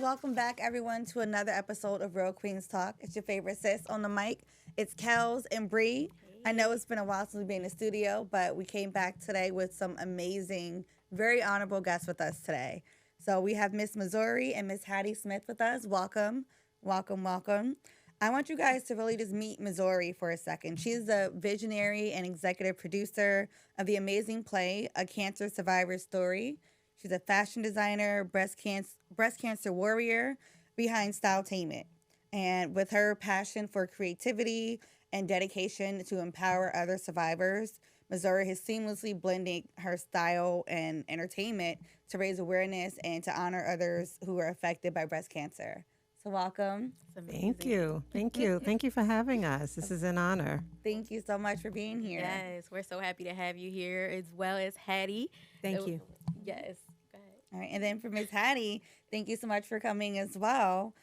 welcome back everyone to another episode of Real Queens Talk. It's your favorite sis on the mic. It's Kels and Bree. I know it's been a while since we've been in the studio, but we came back today with some amazing, very honorable guests with us today. So we have Miss Missouri and Miss Hattie Smith with us. Welcome, welcome, welcome. I want you guys to really just meet Missouri for a second. She's the visionary and executive producer of the amazing play, A Cancer Survivor's Story. She's a fashion designer, breast cancer warrior behind Styletainment. And with her passion for creativity and dedication to empower other survivors, Missouri is seamlessly blending her style and entertainment to raise awareness and to honor others who are affected by breast cancer. So welcome. Thank you. Thank you. Thank you for having us. This is an honor. Thank you so much for being here. Yes, we're so happy to have you here as well as Hattie. Thank you. Yes. Go ahead. All right, and then for Miss Hattie, thank you so much for coming as well.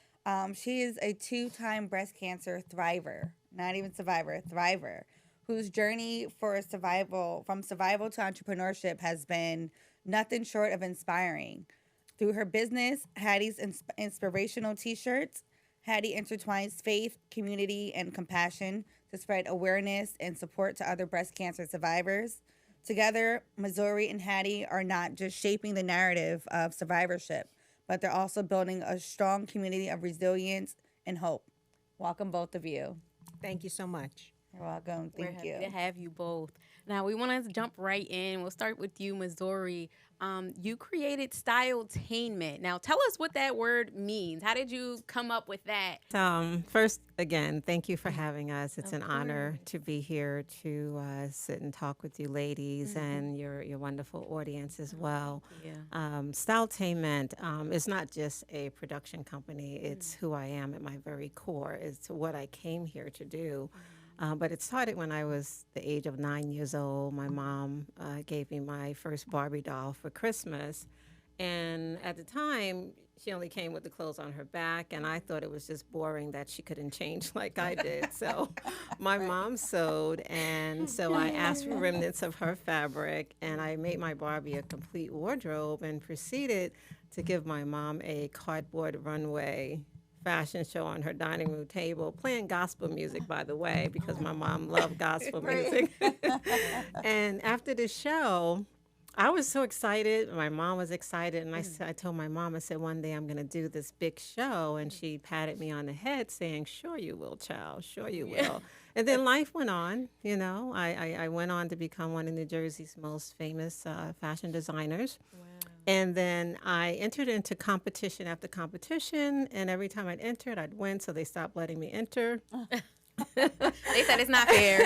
She is a two-time breast cancer thriver, not even survivor, thriver, whose journey for survival, from survival to entrepreneurship, has been nothing short of inspiring. Through her business, Hatties Inspirational T-Shirts, Hattie intertwines faith, community, and compassion to spread awareness and support to other breast cancer survivors. Together, Missouri and Hattie are not just shaping the narrative of survivorship, but they're also building a strong community of resilience and hope. Welcome, both of you. Thank you so much. You're welcome. We're Thank you. happy to have you both. Now, we want to jump right in. We'll start with you, Missouri. You created Styletainment. Now, tell us what that word means. How did you come up with that? First, again, thank you for having us. It's an honor to be here to sit and talk with you ladies and your wonderful audience as well. Styletainment is not just a production company. It's who I am at my very core. It's what I came here to do. But it started when I was the age of 9 years old. My mom gave me my first Barbie doll for Christmas. And at the time, she only came with the clothes on her back. And I thought it was just boring that she couldn't change like I did. So my mom sewed. And so I asked for remnants of her fabric. And I made my Barbie a complete wardrobe and proceeded to give my mom a cardboard runway fashion show on her dining room table, playing gospel music, by the way, because my mom loved gospel music. And after the show, I was so excited. My mom was excited. And I told my mom, I said, one day I'm going to do this big show. And she patted me on the head saying, sure you will, child. Sure you will. And then life went on. You know, I went on to become one of New Jersey's most famous fashion designers. Wow. And then I entered into competition after competition, and every time I'd enter, I'd win, so they stopped letting me enter. They said it's not fair.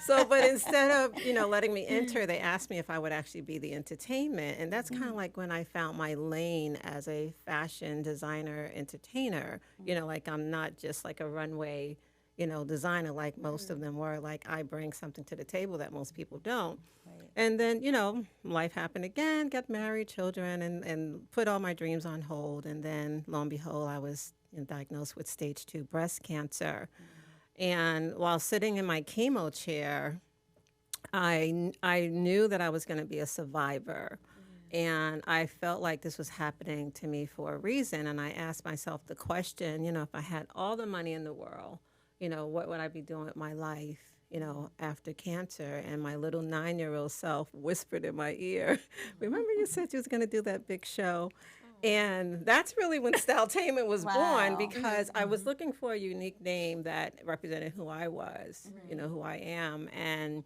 So, but instead of, letting me enter, they asked me if I would actually be the entertainment. And that's kind of like when I found my lane as a fashion designer, entertainer. Like I'm not just like a runway designer like most of them were. Like I bring something to the table that most people don't. Right. And then, life happened again, got married, children, and put all my dreams on hold. And then lo and behold, I was diagnosed with stage 2 breast cancer. And while sitting in my chemo chair, I knew that I was going to be a survivor. And I felt like this was happening to me for a reason. And I asked myself the question, if I had all the money in the world, what would I be doing with my life, after cancer? And my little 9-year-old self whispered in my ear, remember you said you was going to do that big show? And that's really when Styletainment was born, because I was looking for a unique name that represented who I was, who I am. And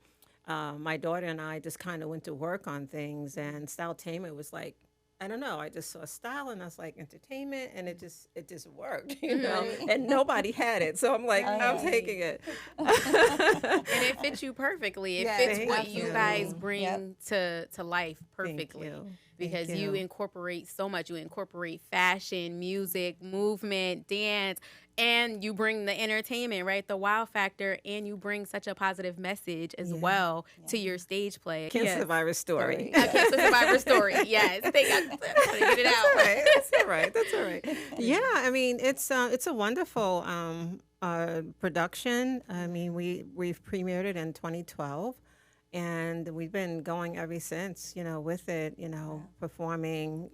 my daughter and I just kind of went to work on things, and Styletainment was like, I don't know, I just saw style and I was like, entertainment, and it just worked, and nobody had it. So I'm like, I'm taking it. And it fits you perfectly. It fits what you guys bring to life perfectly. Because you incorporate so much. You incorporate fashion, music, movement, dance, and you bring the entertainment, right? The wow factor, and you bring such a positive message as well to your stage play. Cancer Survivor Story. Cancer Survivor Story, yes. They got to get it out. That's all right. Yeah, I mean, it's a wonderful production. I mean, we've premiered it in 2012. and we've been going ever since, with it, performing,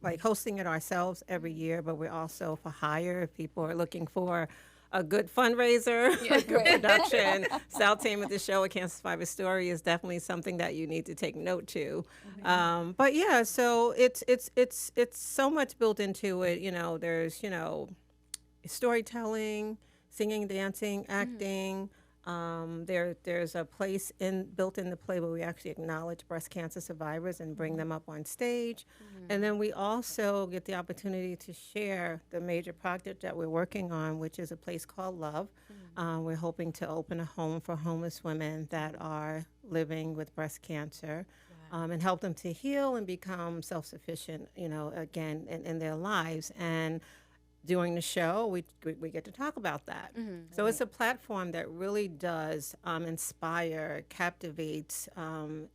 like hosting it ourselves every year, but we're also for hire if people are looking for a good fundraiser, a good production. Styletainment, the show, A Cancer Survivor Story, is definitely something that you need to take note to. But yeah, so it's so much built into it. There's storytelling, singing, dancing, acting. There's a place built in the play where we actually acknowledge breast cancer survivors and bring them up on stage. And then we also get the opportunity to share the major project that we're working on, which is a place called Love. We're hoping to open a home for homeless women that are living with breast cancer. And help them to heal and become self-sufficient, again, in their lives. And during the show, we get to talk about that. So it's a platform that really does inspire, captivates,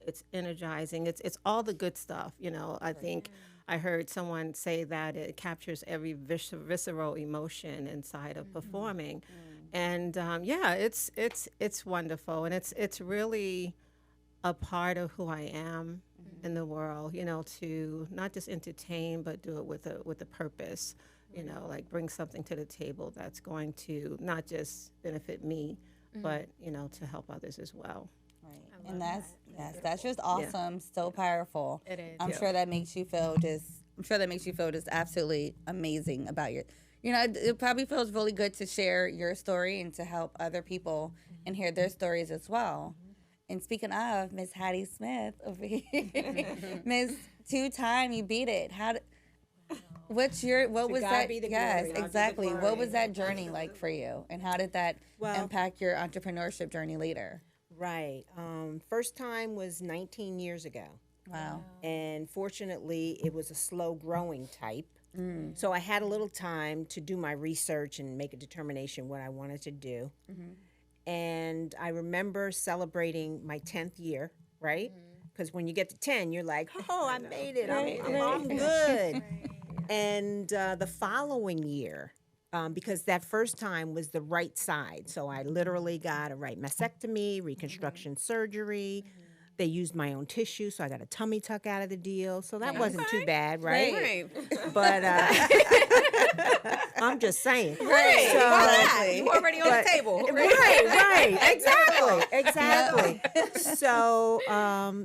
it's energizing. It's all the good stuff, I think I heard someone say that it captures every visceral emotion inside of performing. And it's wonderful. And it's really a part of who I am in the world, to not just entertain, but do it with a purpose, like bring something to the table that's going to not just benefit me, but, to help others as well. Right. And that's just awesome. Yeah. So powerful. It is. I'm sure that makes you feel just absolutely amazing about it probably feels really good to share your story and to help other people and hear their stories as well. And speaking of Miss Hattie Smith over here, Miss two-time, you beat it. What was that? Yes, exactly. What was that journey like for you, and how did that impact your entrepreneurship journey later? Right. First time was 19 years ago. Wow. And fortunately, it was a slow growing type. So I had a little time to do my research and make a determination what I wanted to do. And I remember celebrating my 10th year, right? Because when you get to 10, you're like, oh, I made it. I'm good. And the following year, because that first time was the right side. So I literally got a right mastectomy, reconstruction surgery. They used my own tissue, so I got a tummy tuck out of the deal. So that wasn't too bad, right? But I'm just saying. Right. So, you already on the table. Right. Exactly. So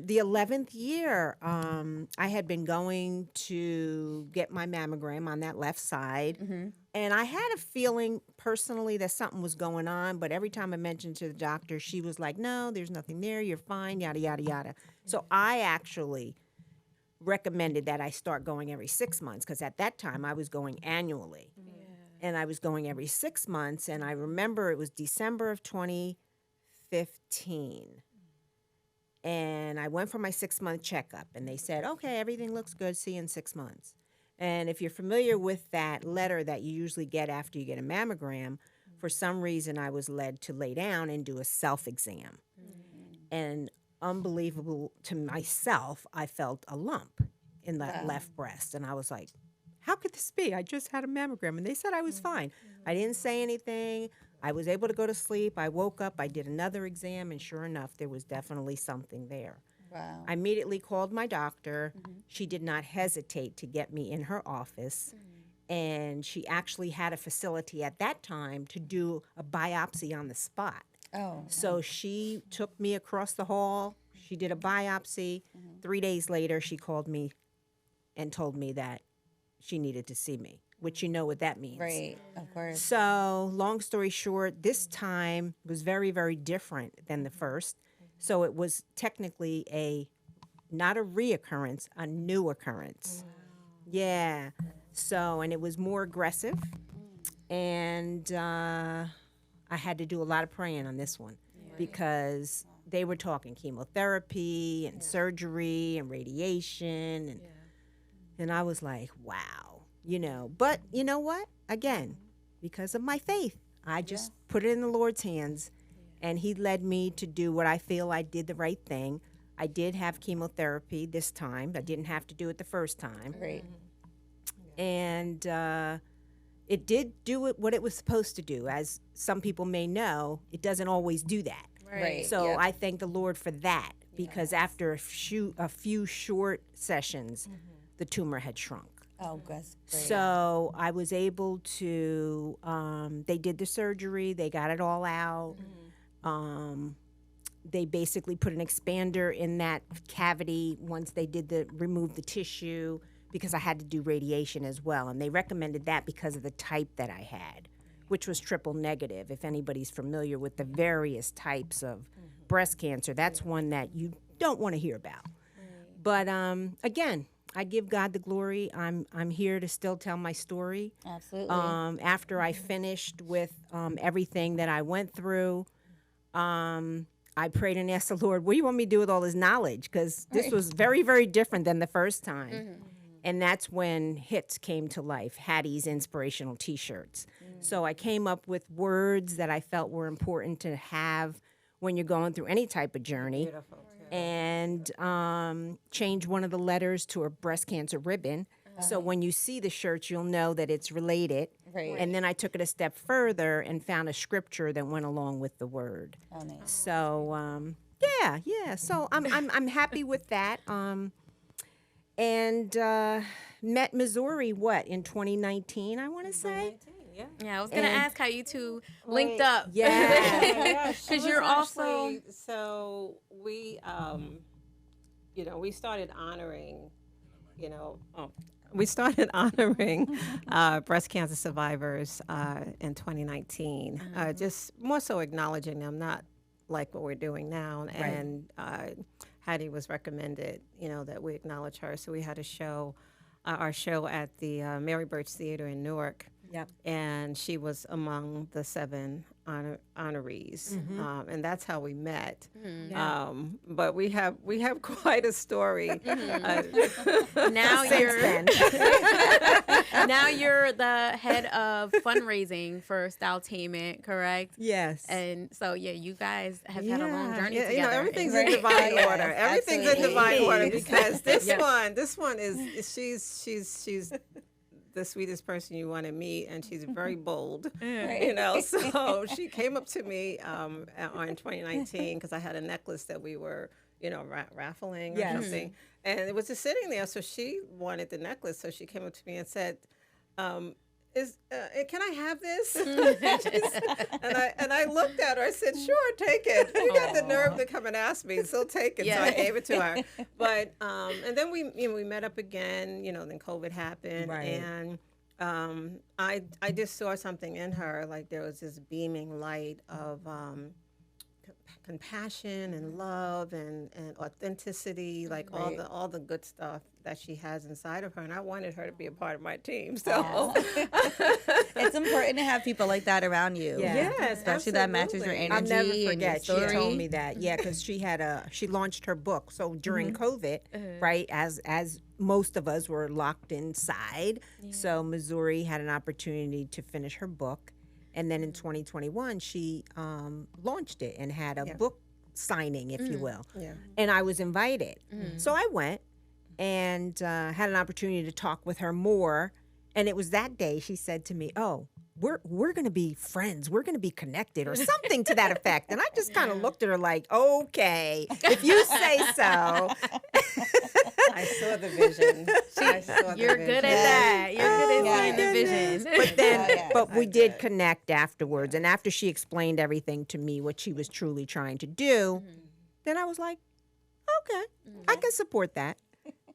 the 11th year, I had been going to get my mammogram on that left side. And I had a feeling personally that something was going on, but every time I mentioned to the doctor, she was like, no, there's nothing there, you're fine, yada, yada, yada. So I actually recommended that I start going every 6 months, because at that time I was going annually. And I was going every 6 months, and I remember it was December of 2015. And I went for my 6-month checkup, and they said, okay, everything looks good, see you in 6 months. And if you're familiar with that letter that you usually get after you get a mammogram, for some reason I was led to lay down and do a self-exam. And unbelievable to myself, I felt a lump in that left breast. And I was like, how could this be? I just had a mammogram. And they said I was fine. I didn't say anything. I was able to go to sleep. I woke up. I did another exam. And sure enough, there was definitely something there. Wow. I immediately called my doctor. She did not hesitate to get me in her office. And she actually had a facility at that time to do a biopsy on the spot. Oh. So she took me across the hall. She did a biopsy. 3 days later, she called me and told me that she needed to see me, which you know what that means. Right, of course. So long story short, this time was very, very different than the first. So it was technically not a reoccurrence, a new occurrence. Wow. Yeah. So, and it was more aggressive. And I had to do a lot of praying on this one because they were talking chemotherapy and surgery and radiation. And I was like, wow, But you know what? Again, because of my faith, I just put it in the Lord's hands. And he led me to do what I feel I did the right thing. I did have chemotherapy this time. I didn't have to do it the first time. Right. And it did do what it was supposed to do. As some people may know, it doesn't always do that. Right. So I thank the Lord for that. because after a few short sessions, the tumor had shrunk. Oh, that's great. So I was able to, they did the surgery, they got it all out. They basically put an expander in that cavity once they remove the tissue, because I had to do radiation as well. And they recommended that because of the type that I had, which was triple negative. If anybody's familiar with the various types of breast cancer, that's one that you don't want to hear about. But again, I give God the glory. I'm here to still tell my story. Absolutely. After I finished with everything that I went through, I prayed and asked the Lord, what do you want me to do with all this knowledge? Because this was very, very different than the first time. And that's when HITS came to life, Hatties Inspirational T-Shirts. So I came up with words that I felt were important to have when you're going through any type of journey. Beautiful. And change one of the letters to a breast cancer ribbon. So when you see the shirts, you'll know that it's related. Right. And then I took it a step further and found a scripture that went along with the word. Oh, nice. So yeah. So I'm happy with that. And met Missouri in 2019, I want to say. Yeah, I was gonna ask how you two linked up. Yeah. Because you're also so we we started honoring breast cancer survivors in 2019, just more so acknowledging them, not like what we're doing now. And Hattie was recommended that we acknowledge her, so we had a show, our show at the Mary Birch Theater in Newark. Yep. And she was among the 7 honorees, and that's how we met. But we have quite a story. Now you're the head of fundraising for Styletainment, correct? Yes. And so you guys have had a long journey together. Everything's in divine order. Everything's in divine order, because this one is she's the sweetest person you want to meet, and she's very bold. So she came up to me in 2019 because I had a necklace that we were raffling or something, and it was just sitting there. So she wanted the necklace, so she came up to me and said, can I have this? and I looked at her. I said, sure, take it. You got the nerve to come and ask me, so take it. So I gave it to her. But and then we met up again. Then COVID happened, and I just saw something in her. Like there was this beaming light of compassion and love and authenticity, like all the good stuff that she has inside of her, and I wanted her to be a part of my team. So it's important to have people like that around you. Yes, especially that matches your energy. I'll never forget. And your story. She told me that. Yeah, because she launched her book. So during COVID, right, as most of us were locked inside, so Missouri had an opportunity to finish her book. And then in 2021, she launched it and had a book signing, if you will. Yeah. And I was invited. So I went and had an opportunity to talk with her more. And it was that day she said to me, oh, we're going to be friends. We're going to be connected, or something to that effect. And I just kind of looked at her like, okay, if you say so. I saw the vision. You're good at that. You're good at seeing the vision. But then, we did connect afterwards. And after she explained everything to me, what she was truly trying to do, then I was like, okay, I can support that.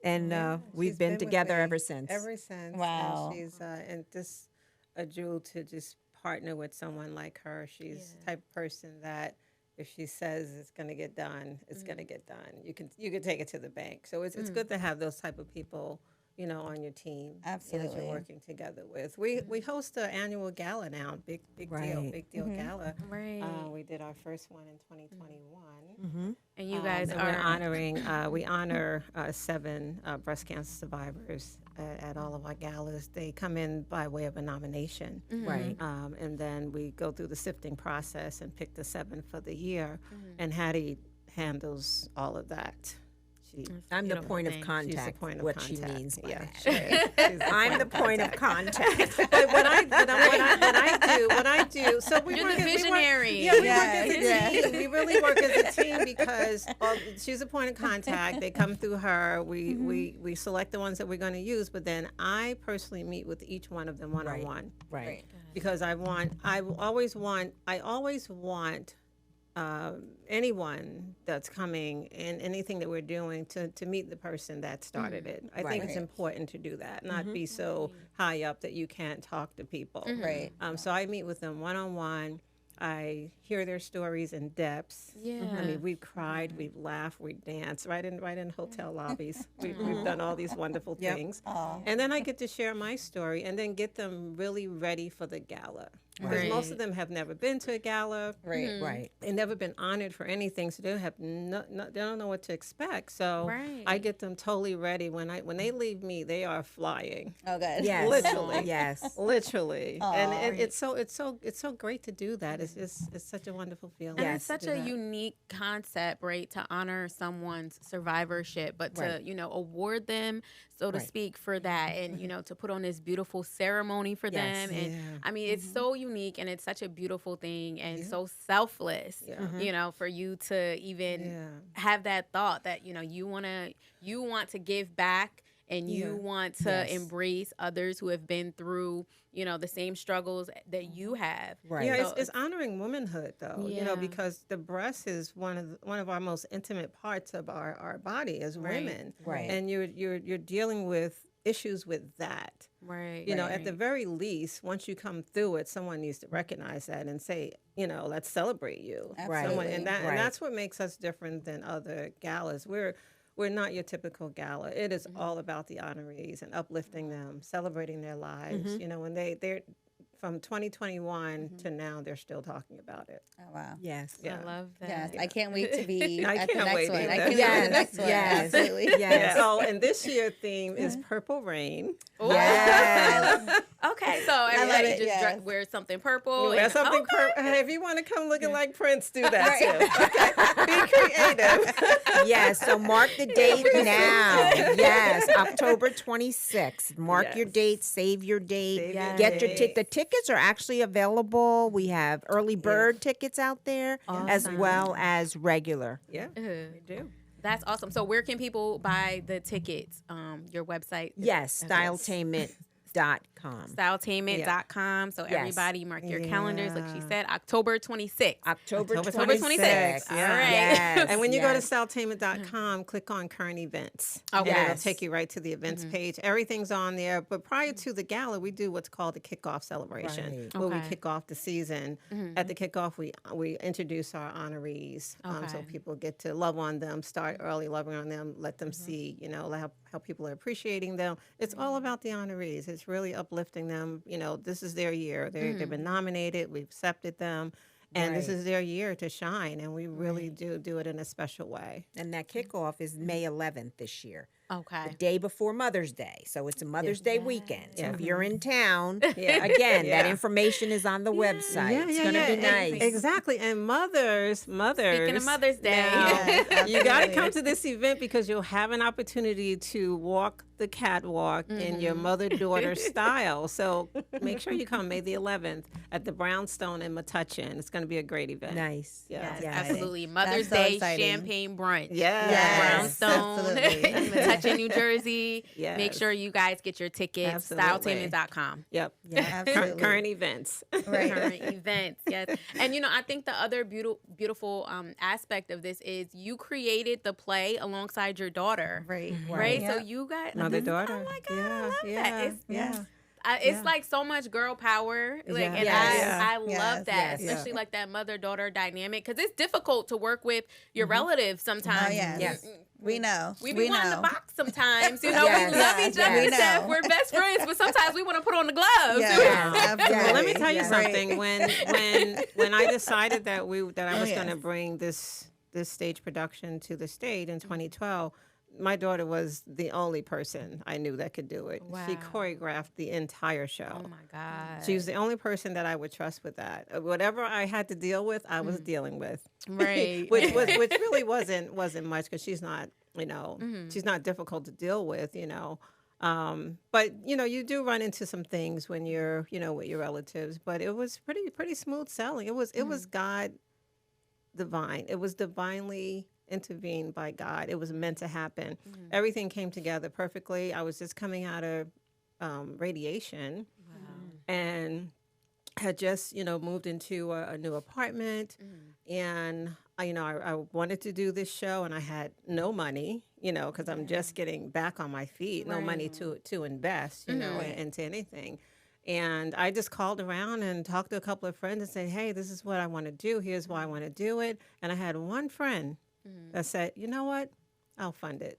And we've been together ever since. Ever since. Wow. And she's and just a jewel to just partner with someone like her. She's the type of person that if she says it's going to get done, it's going to get done. You can take it to the bank. So it's good to have those type of people, on your team. Absolutely. That you're working together with. We host an annual gala now, big deal gala. Right. We did our first one in 2021. And you guys and are we're honoring. We honor 7 breast cancer survivors at all of our galas. They come in by way of a nomination, Right. and then we go through the sifting process and pick the 7 for the year. And Hattie handles all of that. I'm the point of She's contact. the point of what contact. she means by Yeah, that. I'm the point of contact. But when I do, so we You're work the as- we work- visionary. Yeah, we Yes, work as a yes. team. We really work as a team because she's a point of contact. They come through her. We select the ones that we're going to use, but then I personally meet with each one of them one on one. Right. Because I always want anyone that's coming and anything that we're doing to meet the person that started it. I think it's important to do that, not be so high up that you can't talk to people. Right. So I meet with them one on one. I hear their stories in depth. Yeah. I mean, we've cried, we've laughed, we danced right in hotel lobbies. We've done all these wonderful things. And then I get to share my story and then get them really ready for the gala. Because most of them have never been to a gala. Right. Right. They've never been honored for anything, so they have they don't know what to expect. So I get them totally ready. When they leave me, they are flying. Oh, good. Yes. Literally. Yes. Literally. And it's so great to do that. It's such a wonderful feeling. And it's such a unique concept, right? To honor someone's survivorship, but to, award them, so to speak, for that. And, to put on this beautiful ceremony for them. And I mean, it's so unique and it's such a beautiful thing and so selfless, for you to even have that thought that, you want to give back and you want to embrace others who have been through, the same struggles that you have. Right. Yeah, So it's honoring womanhood, though. Because the breast is one of our most intimate parts of our body as women. Right. And you're dealing with issues with that. Right. At the very least, once you come through it, someone needs to recognize that and say, let's celebrate you. Absolutely. And that's what makes us different than other galas. We're not your typical gala. It is all about the honorees and uplifting them, celebrating their lives. When they're from 2021 to now, they're still talking about it. Oh, wow. Yes. I love that. Yes. I can't wait to be I at the can't next wait one. either. I can't wait to the next one. Yes. Absolutely. Yes. Oh, and this year's theme is Purple Rain. Ooh. Yes. Okay, so everybody it, just yes. wear something purple. Wear and- something okay. purple. Hey, if you want to come looking like Prince, do that too. Okay. Be creative. Yes, so mark the date now. Yes, October 26th. Mark your date, save your date. Save your Get your date. the tickets are actually available. We have early bird tickets out there as well as regular. Yeah, we do. That's awesome. So where can people buy the tickets? Your website? Yes, Styletainment.com. Styletainment.com. So everybody mark your calendars. Like she said, October 26th. October 26th. 26th. All right. Yes, And when you go to yes. styletainment.com, click on current events. Okay. And it'll Yes. take you right to the events page. Everything's on there. But prior to the gala, we do what's called a kickoff celebration, Right. where we Okay. kick off the seison. At the kickoff, we introduce our honorees. So Okay. people get to love on them, start early loving on them, let them see, how people are appreciating them. It's all about the honorees. It's really uplifting them. This is their year. They've been nominated. We've accepted them. And this Right. is their year to shine, and we really do it in a special way. And that kickoff is May 11th this year. Okay. The day before Mother's Day. So it's a Mother's Day weekend. So if you're in town, Yeah. again, that Yeah. information is on the website. It's going to be nice. Exactly. And mothers. Speaking of Mother's Day. now, you got to come to this event because you'll have an opportunity to walk the catwalk in your mother-daughter style. So make sure you come May the 11th at the Brownstone in Metuchen. It's going to be a great event. Nice. Yes, Yes. absolutely. Mother's That's so Day exciting. champagne brunch. Yes. Brownstone, Absolutely. in Metuchen, New Jersey. Yes. Make sure you guys get your tickets. Absolutely. Styletainment.com. Yep. Absolutely. Current events. Right. Current events, yes. And I think the other beautiful aspect of this is you created the play alongside your daughter, Right. right? Yeah. So you got Mother-daughter. Oh my God, Yeah, I love yeah, that. yeah. It's like so much girl power, like, and Yes. I love Yes, that, yes. especially like that mother-daughter dynamic, because it's difficult to work with your relatives sometimes. Oh, yes. Yes. We know. We be wanting know. to box sometimes, Yes. we love each other We to death. know. We're best friends, but sometimes we want to put on the gloves. Yes, absolutely. Well, let me tell you Yeah. something. When I decided that I was yes. going to bring this stage production to the stage in 2012, my daughter was the only person I knew that could do it. She Wow. choreographed the entire show. Oh my God. She was the only person that I would trust with that. Whatever I had to deal with, I was dealing with. Right. which really wasn't much because she's not she's not difficult to deal with, but you do run into some things when you're, with your relatives, but it was pretty smooth sailing. It was God divine. It was divinely intervened by God. It was meant to happen. Everything came together perfectly. I was just coming out of radiation and had just, moved into a new apartment. And I wanted to do this show, and I had no money, because I'm just getting back on my feet, no money to invest, into anything. And I just called around and talked to a couple of friends and said, hey, this is what I want to do. Here's why I want to do it. And I had one friend that said, you know what? I'll fund it.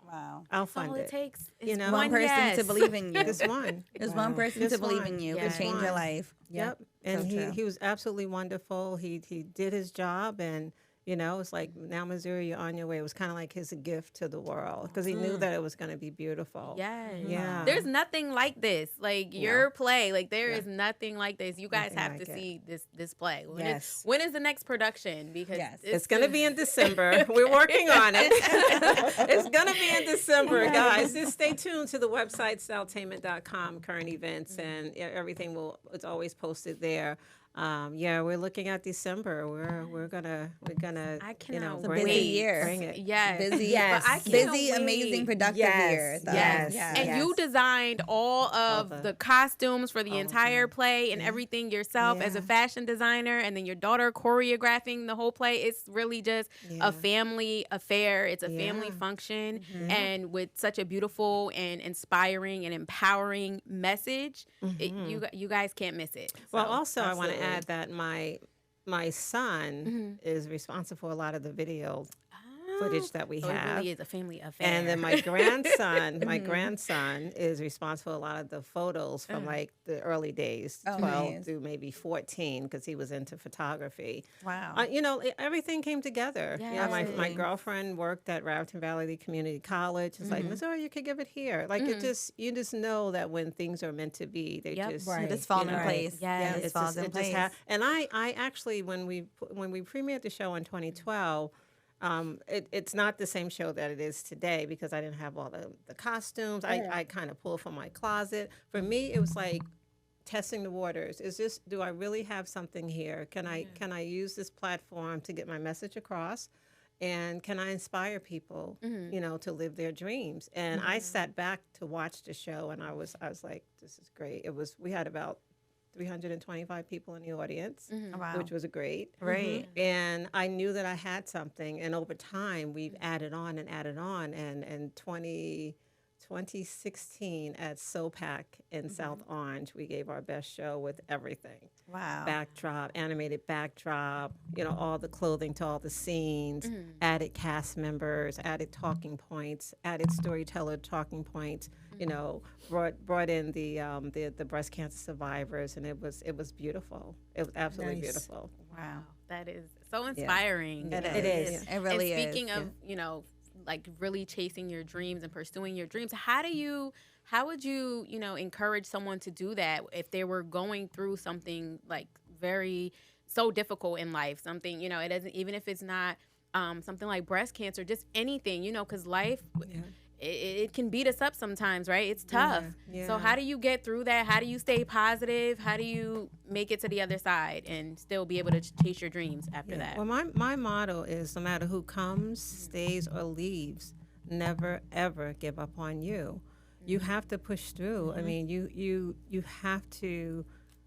Wow. I'll fund all it. It takes is one person to believe in you. Just one. There's one person to believe in you. Can change your life. Yep. And he was absolutely wonderful. He did his job, and it's like, now Missouri, you're on your way. It was kind of like his gift to the world, because he knew that it was going to be beautiful. Yes. Yeah. There's nothing like this. Like your play, like there is nothing like this. You guys have to see this play. When is the next production? Because it's going to be in December. We're working on it. It's going to be in December, guys. Just stay tuned to the website, Styletainment.com, current events, and everything it's always posted there. We're looking at December. We're gonna I cannot wait. Busy year. Bring it. Yes. Busy. Yes. I can't busy, wait. amazing, productive year. Though. Yes. And you designed all of the costumes for the entire play and everything yourself as a fashion designer, and then your daughter choreographing the whole play. It's really just a family affair. It's a family function, and with such a beautiful and inspiring and empowering message, you guys can't miss it. Well, also I want to add that my son is responsible for a lot of the video footage that we have. It really is a family affair. And then my grandson is responsible for a lot of the photos from like the early days, 12 through maybe 14, because he was into photography. Wow. Everything came together. Yes. My girlfriend worked at Raritan Valley Community College. It's like, Missouri, you could give it here. Like you just know that when things are meant to be, they just fall in place. Yes. It falls in place. And I actually, when we premiered the show in 2012, it's not the same show that it is today, because I didn't have all the costumes. I kind of pulled from my closet. For me, it was like testing the waters. Do I really have something here? Can I use this platform to get my message across? And can I inspire people, to live their dreams? And I sat back to watch the show, and I was like, this is great. We had about 325 people in the audience, which was great. Right. And I knew that I had something. And over time, we've added on. And 2016 at SOPAC in South Orange, we gave our best show with everything. Wow. Backdrop, animated backdrop, all the clothing to all the scenes, added cast members, added talking points, added storyteller talking points. Brought in the breast cancer survivors, and it was beautiful. It was absolutely beautiful. Wow, that is so inspiring. Yeah. It is. It really is. And speaking of, like really chasing your dreams and pursuing your dreams, how would you, encourage someone to do that if they were going through something like so difficult in life? Something, it doesn't, even if it's not something like breast cancer, just anything, because life. Yeah. It can beat us up sometimes, right? It's tough. Yeah. So how do you get through that? How do you stay positive? How do you make it to the other side and still be able to chase your dreams after that? Well, my motto is, no matter who comes, stays, or leaves, never, ever give up on you. You have to push through. I mean, you have to,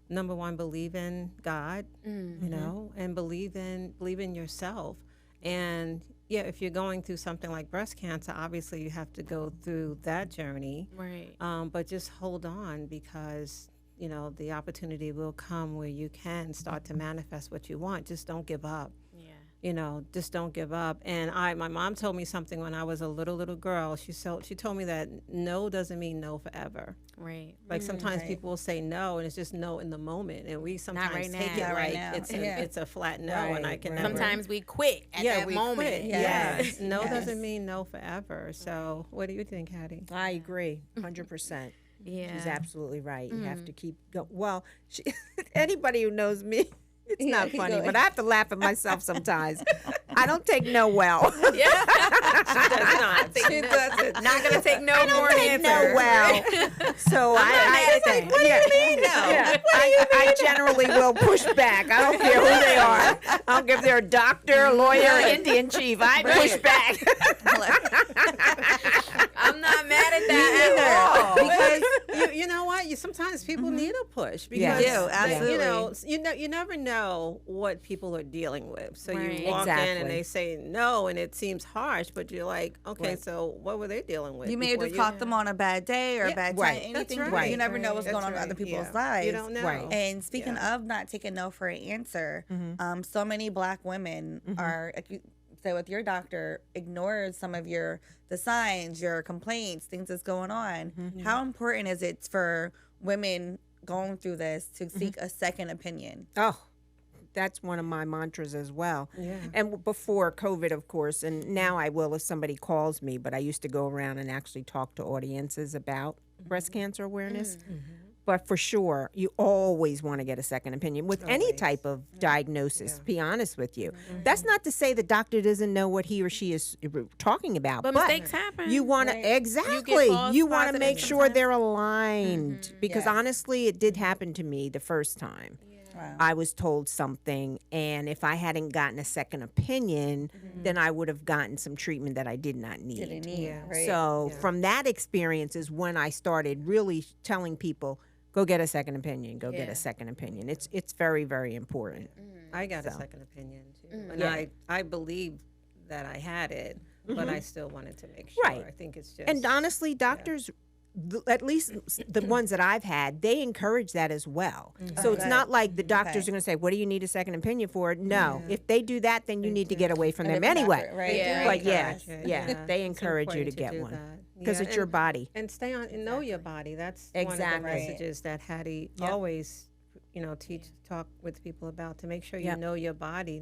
number one, believe in God, and believe in yourself. And if you're going through something like breast cancer, obviously you have to go through that journey. Right. But just hold on, because, the opportunity will come where you can start to manifest what you want. Just don't give up. Just don't give up. And my mom told me something when I was a little girl. She told me that no doesn't mean no forever. Right. Like sometimes people will say no, and it's just no in the moment, and we sometimes take it right like now. it's a flat no, and I can never. Sometimes we quit at that moment. Quit. Yes. No doesn't mean no forever. So what do you think, Hattie? I agree, 100%. Yeah, she's absolutely right. You have to keep going. Well, anybody who knows me. It's not funny, but I have to laugh at myself sometimes. I don't take no well. Yeah. She doesn't. Not gonna take no for an answer. No well. So I What do you mean, no? Yeah, I generally will push back. I don't care who they are. I don't care if they're a doctor, a lawyer, or Indian chief. I push back. I'm not mad at that at all. Because you know what? Sometimes people need a push because You do, absolutely. you never know what people are dealing with. So Right. you walk in Exactly. and they say no, and it seems harsh, but you're like, okay, Right. so what were they dealing with? You may have before just caught them on a bad day or a Yeah, bad time. right. Anything. That's Right. right. You never know what's That's going on in right. other people's Yeah. lives. You don't know. Right. And speaking of not taking no for an answer, so many Black women are, like you say with your doctor, ignores some of the signs, your complaints, things that's going on. How important is it for women going through this to seek a second opinion? Oh, that's one of my mantras as well. Yeah. And before COVID, of course, and now I will if somebody calls me, but I used to go around and actually talk to audiences about breast cancer awareness. But for sure, you always want to get a second opinion with any Always. type of diagnosis, to be honest with you. That's not to say the doctor doesn't know what he or she is talking about. But mistakes happen. You want Right. to, exactly, false you want to positives make sure sometimes. they're aligned. Because Yes. honestly, it did happen to me the first time. Wow. I was told something, and if I hadn't gotten a second opinion, then I would have gotten some treatment that I did not need. Didn't need, Yeah. right? So Yeah. from that experience is when I started really telling people, go get a second opinion, go get Yeah. a second opinion. It's very, very important. I got a So. second opinion too, and Yeah. I believed that I had it, but I still wanted to make sure. Right. I think it's just And honestly, doctors, at least the ones that I've had, they encourage that as well. So it's Okay. not like the doctors Okay. are going to say, what do you need a second opinion for? No. If they do that, then you need to get away from A them different anyway. doctor, right? Yeah. But yeah, encourage it. yeah, they It's encourage you to important get do one. that. Because Yeah, it's your and- body. and stay on and know your body. That's one of Exactly. the messages that Hattie Yep. always, talk with people about, to make sure you Yep. know your body.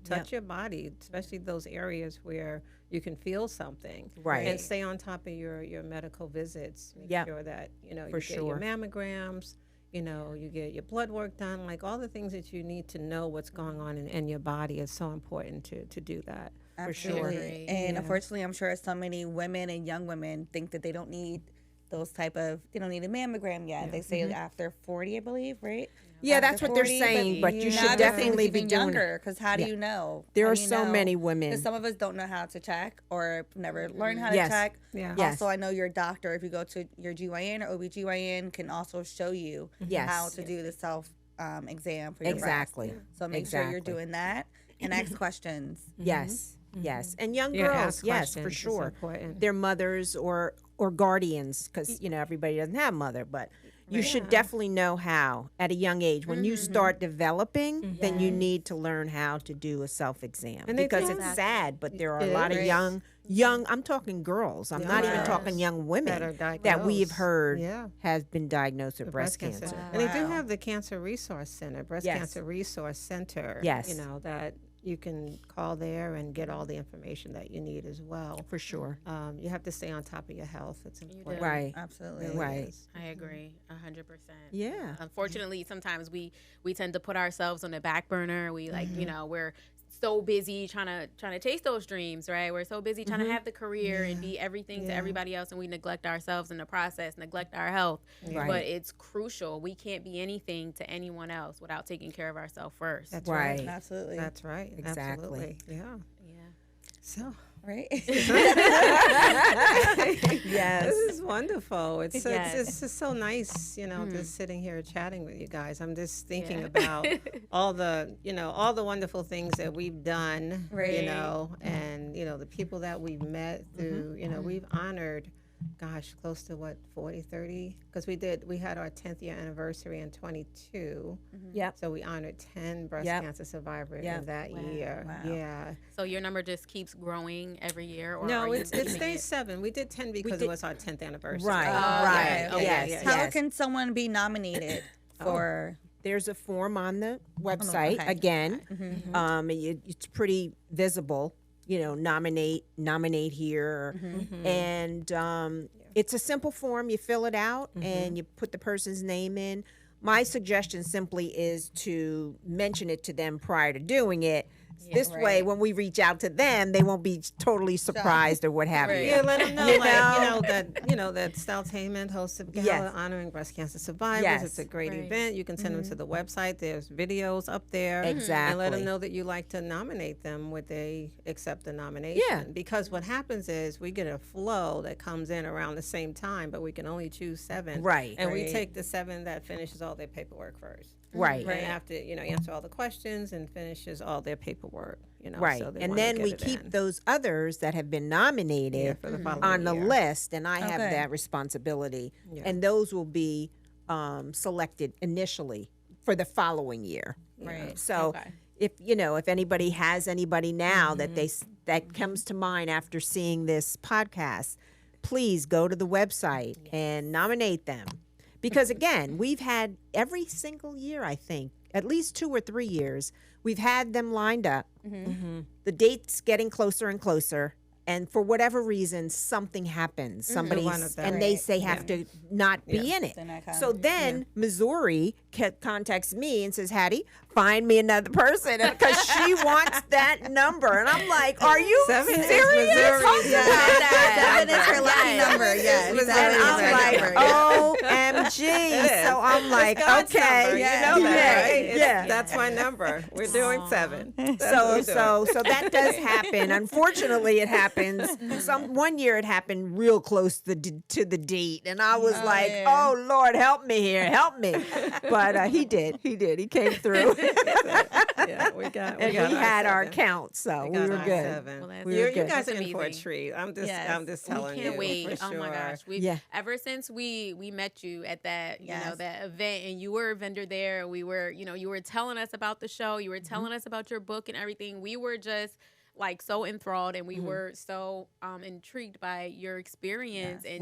Touch your body, especially those areas where you can feel something. Right. And stay on top of your medical visits. Make Yep. sure that you For get your sure. mammograms. You get your blood work done. Like all the things that you need to know what's going on in your body is so important to do that. For sure. Absolutely. And Yeah. unfortunately, I'm sure so many women and young women think that they don't need they don't need a mammogram yet. They say after 40, I believe, right? Yeah, After that's what they're 40, saying, but you now should they're saying definitely it's be even doing it. younger. Because how do Yeah. you know? There How are do you so know? many women. Because some of us don't know how to check or never learned how to Yes. check. Yeah. Yes. Also, I know your doctor, if you go to your GYN or OBGYN, can also show you Yes. how to do the self exam for your Exactly. breast. So make sure you're Exactly. doing that and ask questions. Yes. Yes. And young Yeah, girls, ask yes, for questions. It's sure. important. Their mothers or guardians, because everybody doesn't have a mother, but you should definitely know how at a young age. When you start developing, then you need to learn how to do a self-exam, And they because do. it's sad, but there are a It lot of is. young. I'm talking girls. I'm not even girls talking young women that are that we have diagnosed. heard Yeah. has been diagnosed with The breast cancer. And they do Wow. have the Cancer Resource Center, Breast Yes. Cancer Resource Center. Yes. That you can call there and get all the information that you need as well. For sure. You have to stay on top of your health. It's important. do. Right. Absolutely. It really Right. is. I agree 100%. Yeah. Unfortunately, sometimes we tend to put ourselves on the back burner. We we're so busy trying to chase those dreams, right? We're so busy trying to have the career and be everything to everybody else, and we neglect ourselves in the process, neglect our health. Right. But it's crucial. We can't be anything to anyone else without taking care of ourselves first. That's Right. right. Absolutely. That's right. Exactly. Absolutely. Yeah. Yeah. So right? Yes. this is wonderful. It's Yes. it's just so nice, just sitting here chatting with you guys. I'm just thinking Yeah. about all the wonderful things that we've done, Right. and the people that we've met through, we've honored, gosh, close to 40, 30, because we had our 10th year anniversary in 22. Yep. So we honored 10 breast Yep. cancer survivors Yep. in that year. Wow. Yeah. So your number just keeps growing every year, or No, are you it keeping stays 7. We did 10 because did- it was our 10th anniversary. Right. Oh, right. okay. Yes. Yeah. How yes. can someone be nominated for? There's a form on the website. okay. Again, it's pretty visible. Nominate here, and it's a simple form. You fill it out and you put the person's name in. My suggestion simply is to mention it to them prior to doing it, This way, when we reach out to them, they won't be totally surprised or what have you. Yeah, let them know, that Styletainment hosts a gala honoring breast cancer survivors. Yes. It's a great event. You can send them to the website. There's videos up there. Exactly. And let them know that you like to nominate them when they accept the nomination. Yeah. Because what happens is we get a flow that comes in around the same time, but we can only choose 7. Right. And we take the 7 that finishes all their paperwork first. Right. And after, answer all the questions and finishes all their paperwork, Right. So and then we keep those others that have been nominated for the following on the year. list, and I have that responsibility. Yeah. And those will be selected initially for the following year. Right. So if anybody has anybody now that comes to mind after seeing this podcast, please go to the website and nominate them. Because again, we've had every single year, I think, at least 2 or 3 years, we've had them lined up. The date's getting closer and closer. And for whatever reason, something happens. Somebody's, and they say have to not be in it. So then Missouri contacts me and says, Hattie, find me another person because she wants that number. And I'm like, are you 7 is serious? Missouri. That is her lucky number. Yes. And I'm like, OMG. So I'm like, okay. Number. You know that, right? Yeah. That's my number. We're doing 7. So that does happen. Unfortunately, it happens. One year it happened real close to the date, and I was oh Lord, help me here, help me. But he did. He came through. We had our count, so we were good. Well, you guys are in for a treat. I'm just telling you. We can't wait. For sure. Oh my gosh. Ever since we met you at that that event, and you were a vendor there, and we were you were telling us about the show, you were telling us about your book and everything. We were just like so enthralled, and we were so intrigued by your experience, and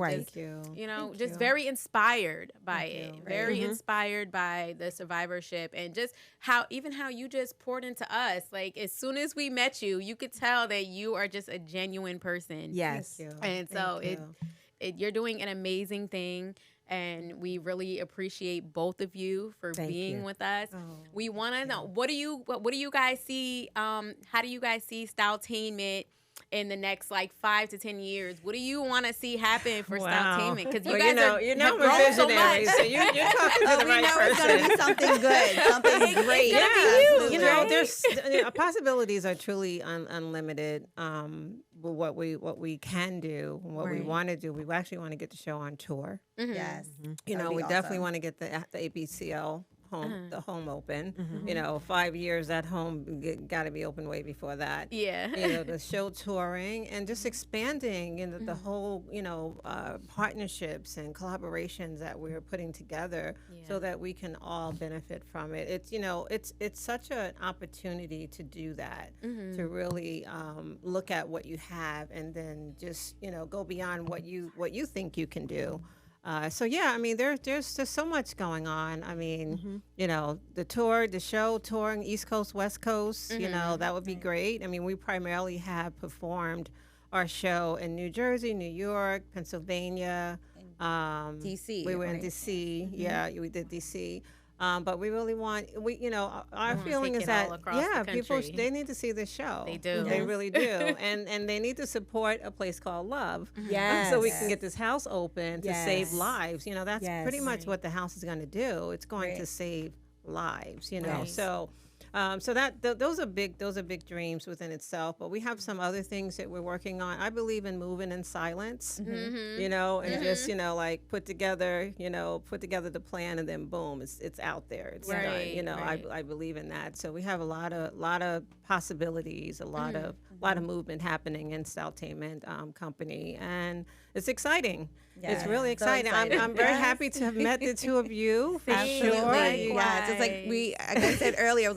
just very inspired by it. Very inspired by the survivorship, and just how you just poured into us. Like as soon as we met you, you could tell that you are just a genuine person. Yes. Thank you. And so you're doing an amazing thing. And we really appreciate both of you for being with us. We want to know, what do you guys see? How do you guys see Styletainment in the next 5 to 10 years? What do you want to see happen for Styletainment? Because you guys have grown so much. So you're talking to the right person. It's going to be something good, something great. There's possibilities are truly unlimited. What we can do, what we want to do, we actually want to get the show on tour. Yes, we definitely want to get the ABCL home, the home open. 5 years at home, got to be open way before that. Yeah. The show touring and just expanding the whole, partnerships and collaborations that we're putting together so that we can all benefit from it. It's such an opportunity to do that, to really look at what you have and then just, go beyond what you think you can do. There's just so much going on. I mean, the tour, the show, touring East Coast, West Coast, that would be great. I mean, we primarily have performed our show in New Jersey, New York, Pennsylvania, DC. We were in DC. Yeah, we did DC. But we really want, our feeling is that, people, they need to see this show. They do. They really do. and they need to support a place called Love. Yes. So we can get this house open to save lives. That's pretty much what the house is going to do. It's going to save lives, So those are big dreams within itself. But we have some other things that we're working on. I believe in moving in silence, and just put together the plan, and then boom, it's out there. It's done. I believe in that. So we have a lot of possibilities, a lot of movement happening in Styletainment company, and it's exciting. Yeah, it's really exciting. I'm very happy to have met the two of you. For sure. Yeah, just like I said earlier,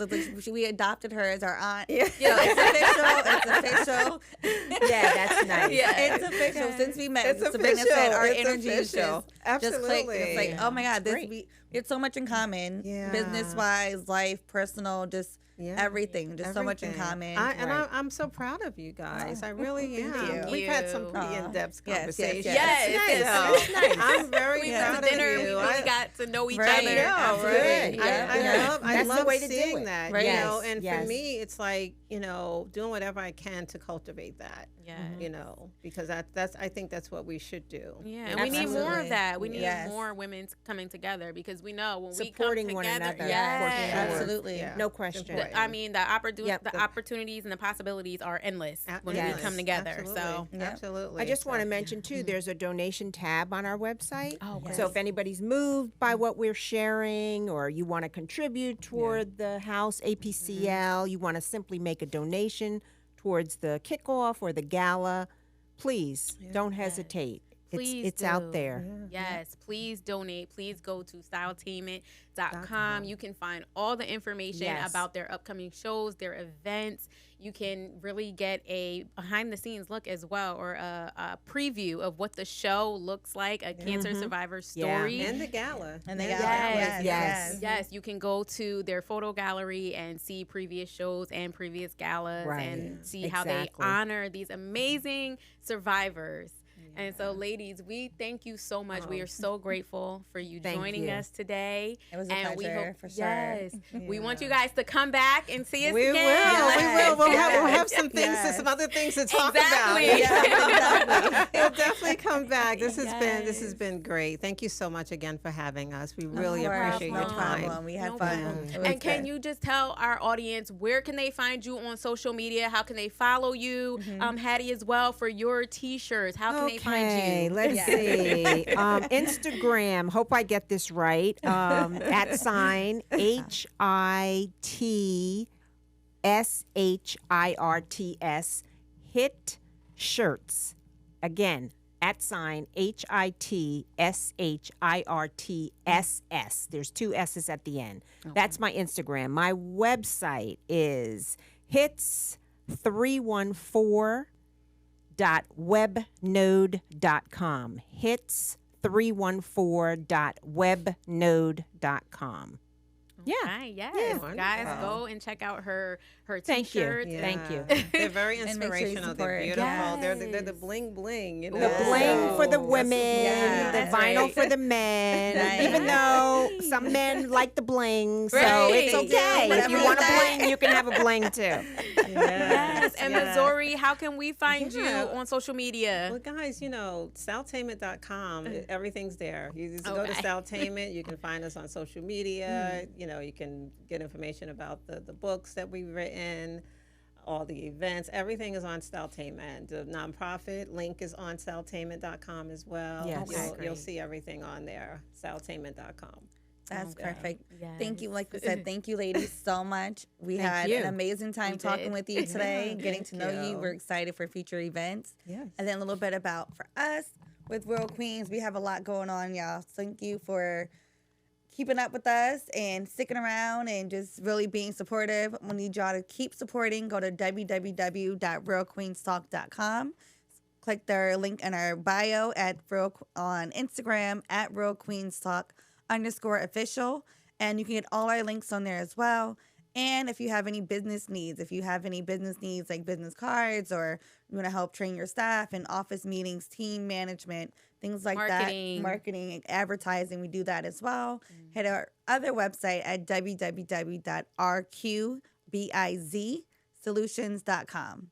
we adopted her as our aunt. Yeah. It's official. Yeah, that's nice. Yeah, it's official. Since we met, Sabrina said our energy is just clicked. It's like, oh my God, we have so much in common. Yeah. Business wise, life, personal, just everything. Just so much in common. I'm so proud of you guys. I really am. We've had some pretty in-depth conversations. Yes. Nice. I'm very we proud went to dinner. of you. We really got to know each other. Right. I That's love the way to seeing do it. that. Right. You know, and for me, it's like, you know, doing whatever I can to cultivate that. Yeah. You know, because I think that's what we should do. Yeah, and we need more of that. We need more women coming together because we know when supporting we come one together, another. yes, Absolutely. Yeah. No question. I mean, the opportunities and the possibilities are endless when we come together. Absolutely. So absolutely. I just want to mention too, there's a donation tab on our website. Oh, So if anybody's moved by what we're sharing, or you want to contribute toward the house APCL, you want to simply make a donation towards the kickoff or the gala, please don't hesitate. Please it's do. out there. Yes, please donate. Please go to Styletainment.com. You can find all the information about their upcoming shows, their events. You can really get a behind the scenes look as well, or a preview of what the show looks like, a cancer survivor story. And the gala. And the gala. Yes. You can go to their photo gallery and see previous shows and previous galas and see how they honor these amazing survivors. And so, ladies, we thank you so much. We are so grateful for you joining us today. It was a pleasure, for sure. Yes. We want you guys to come back and see us again. We will. We'll have some things, some other things to talk about. We'll definitely come back. This has been great. Thank you so much again for having us. We really appreciate your time. We had fun. And can you just tell our audience, where can they find you on social media? How can they follow you, Hattie, as well, for your T-shirts? How can they find you? Let's see. Instagram, hope I get this right. @HITSHIRTS, Hit Shirts. Again, @HITSHIRTSS. There's 2 S's at the end. That's my Instagram. My website is hits314.webnode.com. hits314.webnode.com. Yes. Guys, go and check out her T-shirts. Thank you. They're very inspirational. They're beautiful. They're the bling bling. You know? The bling for the women, the vinyl for the men. Even though some men like the bling, so it's okay. If you want a bling, you can have a bling too. Yes. And Missouri, how can we find you on social media? Well, guys, you know, Styletainment.com, everything's there. You just go to Styletainment. You can find us on social media. You know, you can get information about the books that we've written, all the events. Everything is on Styletainment. The nonprofit link is on Styletainment.com as well. Yes. You'll see everything on there, Styletainment.com. That's perfect. Thank you. Like we said, thank you, ladies, so much. We had an amazing time talking with you today, getting to know you. We're excited for future events. Yes. And then a little bit about for us with World Queens. We have a lot going on, y'all. Thank you for keeping up with us and sticking around and just really being supportive. We need y'all to keep supporting. Go to www.realqueenstalk.com. Click their link in our bio on Instagram @realqueenstalk_official. And you can get all our links on there as well. And if you have any business needs, like business cards, or you want to help train your staff in office meetings, team management, things like that, marketing, advertising, we do that as well. Head to our other website at www.rqbizsolutions.com.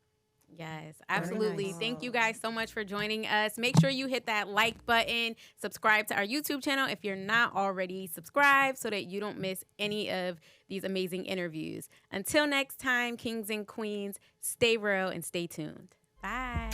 Yes, absolutely. Nice. Thank you guys so much for joining us. Make sure you hit that like button, subscribe to our YouTube channel if you're not already subscribed, so that you don't miss any of these amazing interviews. Until next time, kings and queens, stay real and stay tuned. Bye.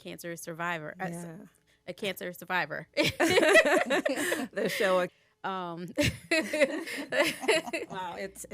Cancer survivor. A cancer survivor. The show. Wow, it's